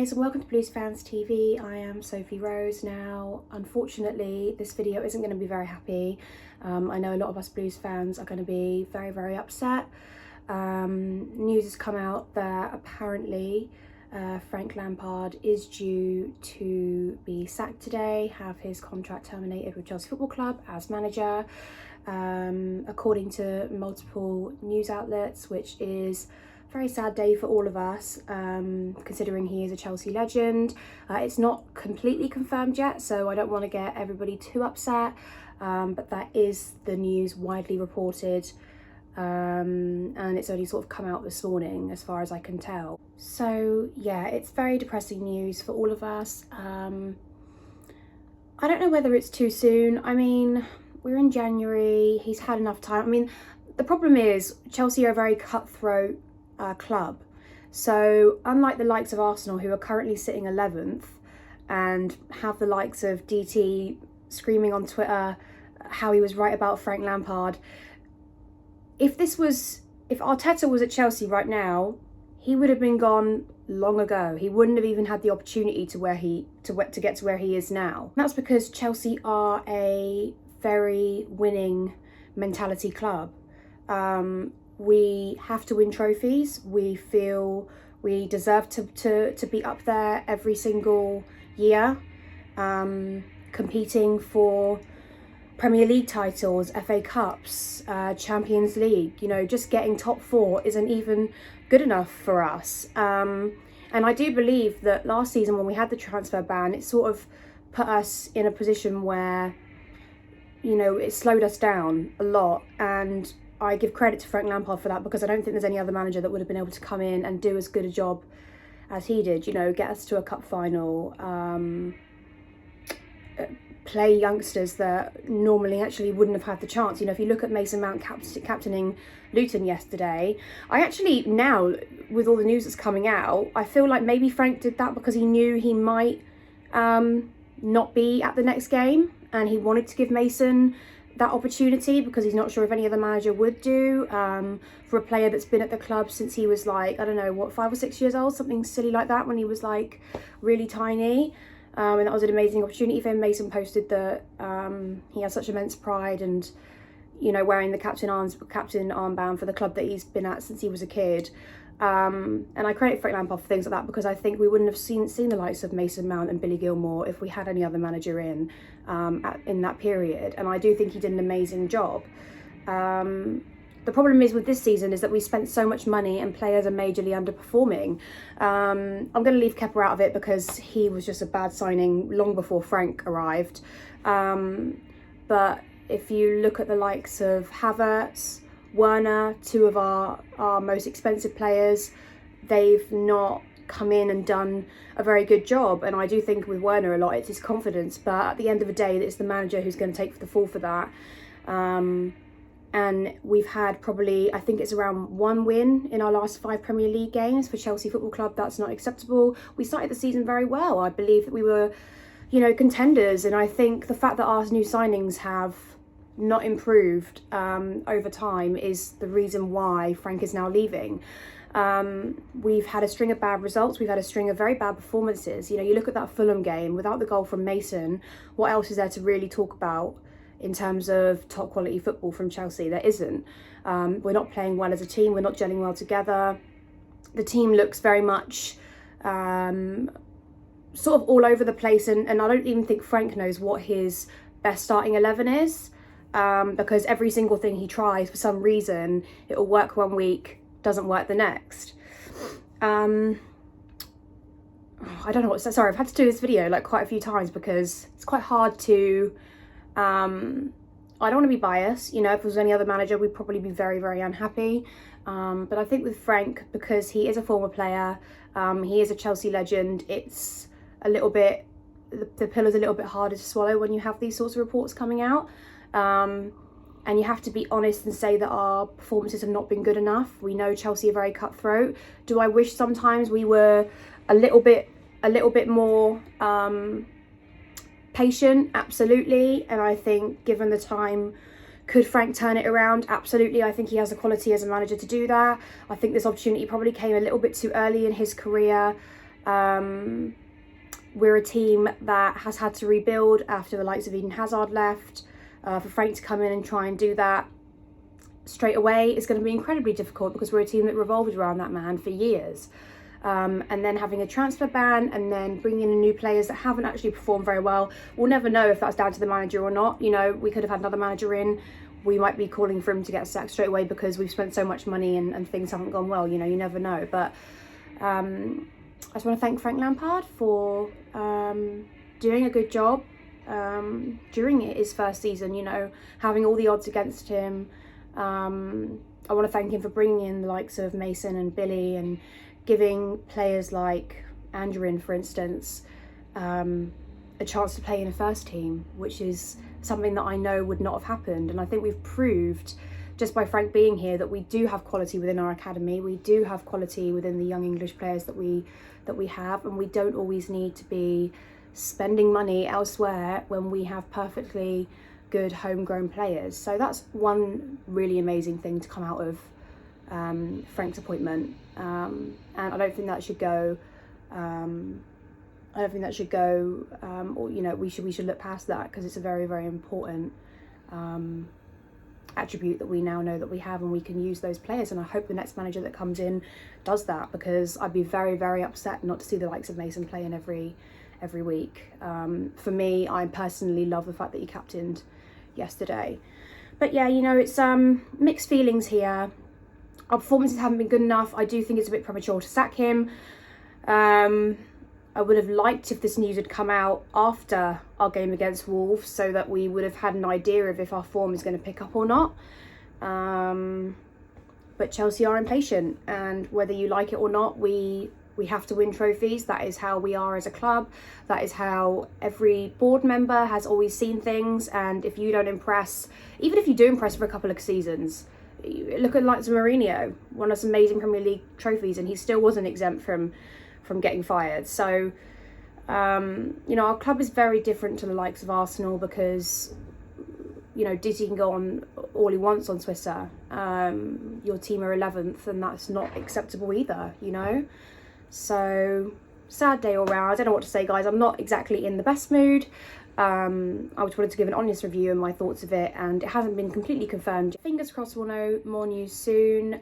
guys, and welcome to Blues Fans TV. I am Sophie Rose. Now, unfortunately, this video isn't going to be very happy. I know a lot of us Blues fans are going to be very upset. News has come out that apparently Frank Lampard is due to be sacked today, have his contract terminated with Chelsea Football Club as manager, according to multiple news outlets, which is very sad day for all of us, considering he is a Chelsea legend. It's not completely confirmed yet, so I don't want to get everybody too upset, but that is the news widely reported, and it's only sort of come out this morning as far as I can tell. So yeah, it's very depressing news for all of us. I don't know whether it's too soon. I mean, we're in January, he's had enough time. I mean, the problem is Chelsea are a very cutthroat club, so unlike the likes of Arsenal, who are currently sitting 11th and have the likes of DT screaming on Twitter how he was right about Frank Lampard, if Arteta was at Chelsea right now, he would have been gone long ago. He wouldn't have even had the opportunity to get to where he is now. And that's because Chelsea are a very winning mentality club. We have to win trophies. We feel we deserve to be up there every single year, competing for Premier League titles, FA Cups, Champions League. You know, just getting top 4 isn't even good enough for us. And I do believe that last season when we had the transfer ban, it sort of put us in a position where, you know, it slowed us down a lot. And I give credit to Frank Lampard for that, because I don't think there's any other manager that would have been able to come in and do as good a job as he did. You know, get us to a cup final, play youngsters that normally actually wouldn't have had the chance. You know, if you look at Mason Mount captaining Luton yesterday, I actually, now with all the news that's coming out, I feel like maybe Frank did that because he knew he might not be at the next game, and he wanted to give Mason that opportunity because he's not sure if any other manager would do, for a player that's been at the club since he was like, I don't know, what, 5 or 6 years old, something silly like that, when he was like really tiny. And that was an amazing opportunity for him. Mason posted that he has such immense pride and, you know, wearing the captain armband for the club that he's been at since he was a kid. And I credit Frank Lampard for things like that, because I think we wouldn't have seen the likes of Mason Mount and Billy Gilmore if we had any other manager in that period. And I do think he did an amazing job. The problem is with this season is that we spent so much money and players are majorly underperforming. I'm going to leave Kepa out of it because he was just a bad signing long before Frank arrived. But if you look at the likes of Havertz, Werner, 2 of our most expensive players, they've not come in and done a very good job. And I do think with Werner a lot it's his confidence, but at the end of the day it's the manager who's going to take the fall for that. And we've had probably, I think it's around 1 win in our last 5 Premier League games for Chelsea Football Club. That's not acceptable. We started the season very well. I believe that we were, you know, contenders, and I think the fact that our new signings have not improved over time is the reason why Frank is now leaving. We've had a string of bad results. We've had a string of very bad performances. You know, you look at that Fulham game, without the goal from Mason, what else is there to really talk about in terms of top quality football from Chelsea? There isn't. We're not playing well as a team. We're not gelling well together. The team looks very much sort of all over the place, and I don't even think Frank knows what his best starting 11 is, because every single thing he tries, for some reason, it'll work one week, doesn't work the next. I don't know what to say. Sorry, I've had to do this video like quite a few times because it's quite hard to, I don't want to be biased. You know, if it was any other manager, we'd probably be very unhappy. But I think with Frank, because he is a former player, he is a Chelsea legend, it's a little bit, the pillow's a little bit harder to swallow when you have these sorts of reports coming out. And you have to be honest and say that our performances have not been good enough. We know Chelsea are very cutthroat. Do I wish sometimes we were a little bit more patient? Absolutely. And I think given the time, could Frank turn it around? Absolutely. I think he has the quality as a manager to do that. I think this opportunity probably came a little bit too early in his career. We're a team that has had to rebuild after the likes of Eden Hazard left. For Frank to come in and try and do that straight away is going to be incredibly difficult, because we're a team that revolved around that man for years. And then having a transfer ban and then bringing in new players that haven't actually performed very well. We'll never know if that's down to the manager or not. You know, we could have had another manager in. We might be calling for him to get sacked straight away because we've spent so much money and things haven't gone well. You know, you never know. But I just want to thank Frank Lampard for doing a good job during his first season, you know, having all the odds against him. I want to thank him for bringing in the likes of Mason and Billy and giving players like Andrew, for instance, a chance to play in a first team, which is something that I know would not have happened. And I think we've proved, just by Frank being here, that we do have quality within our academy. We do have quality within the young English players that we have, and we don't always need to be spending money elsewhere when we have perfectly good homegrown players. So that's one really amazing thing to come out of Frank's appointment, and I don't think that should go. Or you know, we should look past that, because it's a very, very important attribute that we now know that we have, and we can use those players. And I hope the next manager that comes in does that, because I'd be very, very upset not to see the likes of Mason playing every week. For me, I personally love the fact that he captained yesterday. But yeah, you know, it's mixed feelings here. Our performances haven't been good enough. I do think it's a bit premature to sack him. I would have liked if this news had come out after our game against Wolves, so that we would have had an idea of if our form is going to pick up or not. But Chelsea are impatient, and whether you like it or not, we have to win trophies. That is how we are as a club. That is how every board member has always seen things. And if you don't impress, even if you do impress for a couple of seasons, look at the likes of Mourinho, won us amazing Premier League trophies, and he still wasn't exempt from getting fired. So you know, our club is very different to the likes of Arsenal, because you know, Dizzy can go on all he wants on Twitter. Your team are 11th, and that's not acceptable either, you know. So sad day all round. I don't know what to say, guys. I'm not exactly in the best mood. I just wanted to give an honest review and my thoughts of it, and it hasn't been completely confirmed. Fingers crossed we'll know more news soon.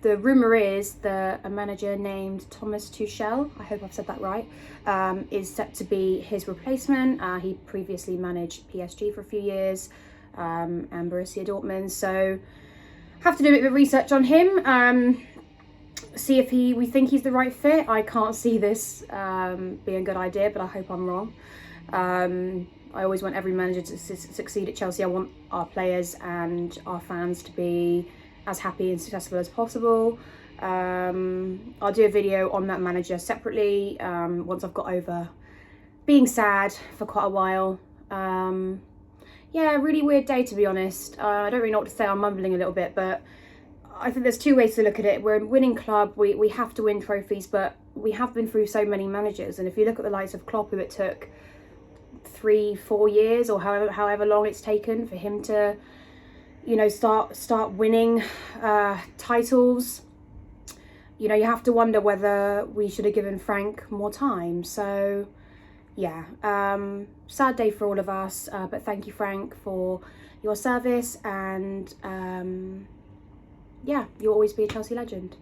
The rumour is that a manager named Thomas Tuchel, I hope I've said that right, is set to be his replacement. He previously managed PSG for a few years, and Borussia Dortmund, so have to do a bit of research on him. See if we think he's the right fit. I can't see this being a good idea, but I hope I'm wrong. I always want every manager to succeed at Chelsea. I want our players and our fans to be as happy and successful as possible. I'll do a video on that manager separately once I've got over being sad for quite a while. Yeah, really weird day, to be honest. I don't really know what to say. I'm mumbling a little bit, but I think there's two ways to look at it. We're a winning club. We have to win trophies, but we have been through so many managers. And if you look at the likes of Klopp, who it took 3-4 years or however long it's taken for him to, you know, start winning titles, you know, you have to wonder whether we should have given Frank more time. So yeah, sad day for all of us, but thank you, Frank, for your service, and yeah, you'll always be a Chelsea legend.